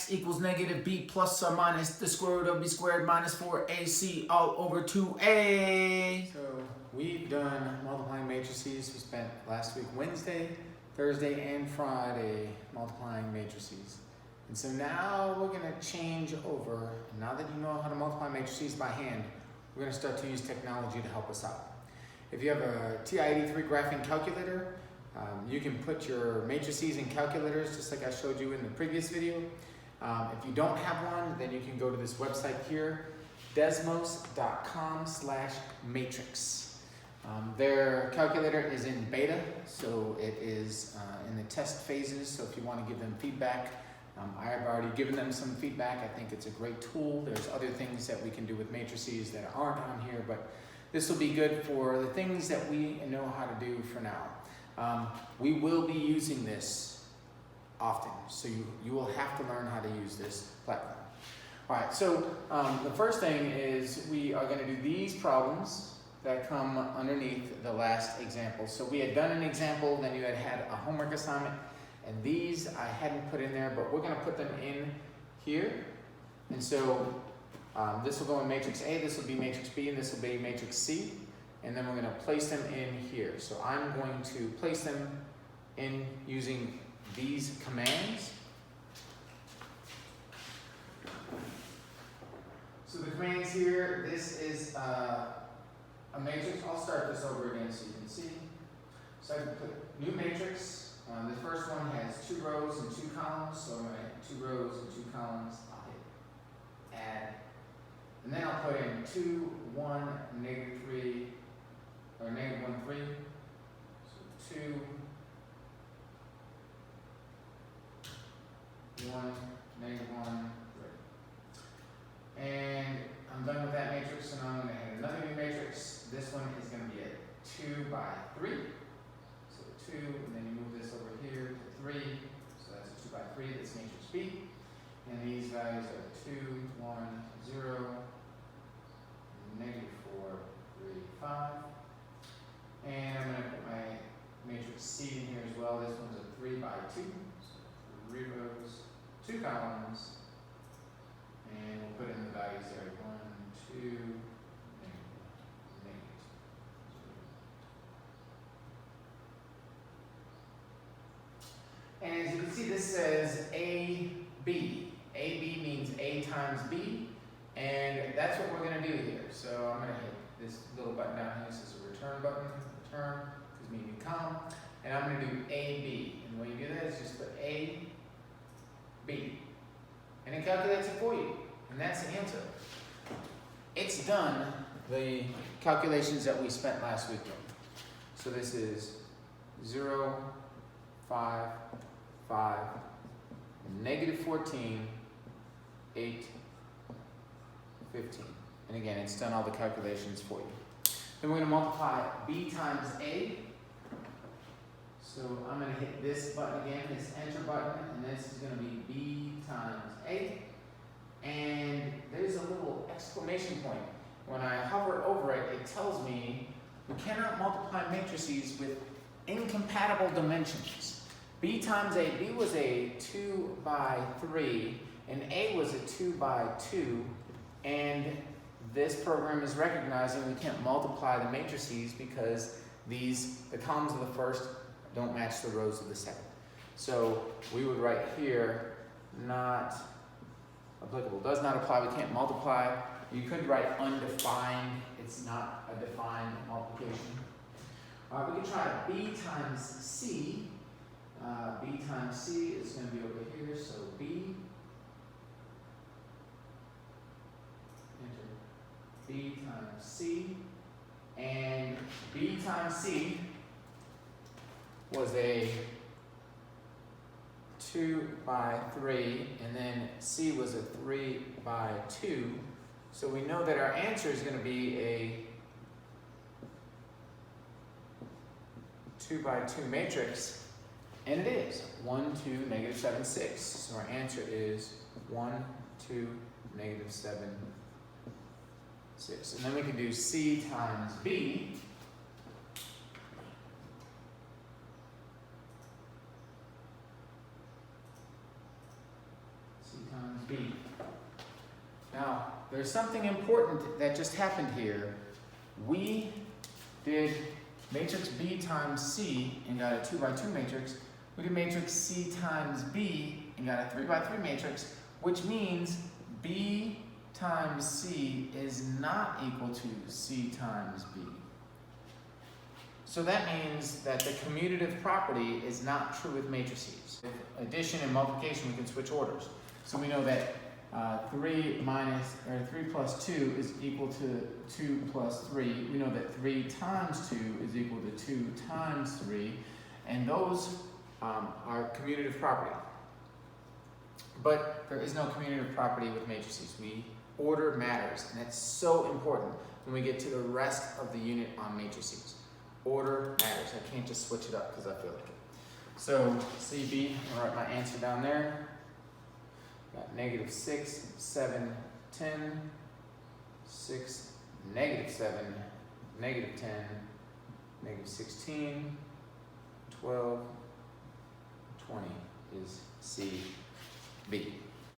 x equals negative b plus or minus the square root of b squared minus 4ac all over 2a. So we've done multiplying matrices. We spent last week Wednesday, Thursday, and Friday multiplying matrices. And so now we're going to change over. Now that you know how to multiply matrices by hand, we're going to start to use technology to help us out. If you have a TI-83 graphing calculator, you can put your matrices in calculators just like I showed you in the previous video. If you don't have one, then you can go to this website here, desmos.com/matrix. Their calculator is in beta, so it is in the test phases. So if you want to give them feedback, I have already given them some feedback. I think it's a great tool. There's other things that we can do with matrices that aren't on here, but this will be good for the things that we know how to do for now. We will be using this often, so you will have to learn how to use this platform. All right, so the first thing is we are going to do these problems that come underneath the last example. So we had done an example, then you had a homework assignment, and these I hadn't put in there, but we're going to put them in here. And so this will go in matrix A, this will be matrix B, and this will be matrix C. And then we're going to place them in here. So I'm going to place them in using these commands. So the commands here, this is a matrix. I'll start this over again so you can see. So I can put new matrix. The first one has 2 rows and 2 columns. So I'm going to hit 2 rows and 2 columns. I'll hit add. And then I'll put in 2, 1, negative 3, or negative 1, 3. So 2, 1, negative 1, 3. And I'm done with that matrix, so now I'm going to add another new matrix. This one is going to be a 2 by 3. So 2, and then you move this over here to 3. So that's a 2 by 3, that's matrix B. And these values are 2, 1, 0, negative 4, 3, 5. And I'm going to put my matrix C in here as well. This one's a 3 by 2. So 3 rows, 2 columns. And we'll put in the values there. 1, 2, negative 2. And as you can see, this says AB. AB means A times B. And that's what we're going to do here. So I'm going to hit this little button down here. This is a return button. Return gives me a new column. And I'm going to do AB. And the way you do that is just put A, B. And it calculates it for you. And that's the answer. It's done the calculations that we spent last week with. So this is 0, 5, 5, negative 14, 8, 15. And again, it's done all the calculations for you. Then we're going to multiply B times A. So I'm going to hit this button again, this enter button, and this is going to be B times A. And there's a little exclamation point. When I hover over it, it tells me we cannot multiply matrices with incompatible dimensions. B times A, B was a 2 by 3, and A was a 2 by 2, and this program is recognizing we can't multiply the matrices because the columns of the first don't match the rows of the second. So we would write here, not applicable, does not apply, we can't multiply. You could write undefined, it's not a defined multiplication. We can try B times C. B times C is going to be over here, so B, enter B times C, and B times C was a 2 by 3, and then C was a 3 by 2. So we know that our answer is going to be a 2 by 2 matrix, and it is 1, 2, negative 7, 6. So our answer is 1, 2, negative 7, 6. And then we can do C times B. C times B. Now, there's something important that just happened here. We did matrix B times C and got a 2 by 2 matrix. We did matrix C times B and got a 3 by 3 matrix, which means B times C is not equal to C times B. So that means that the commutative property is not true with matrices. With addition and multiplication, we can switch orders. So we know that 3 plus 2 is equal to 2 plus 3. We know that 3 times 2 is equal to 2 times 3. And those are commutative property. But there is no commutative property with matrices. Order matters, and that's so important when we get to the rest of the unit on matrices. Order matters. I can't just switch it up because I feel like it. So CB, I'll write my answer down there. Got negative 6, 7, 10, 6, negative 7, negative 10, negative 16, 12, 20 is CB.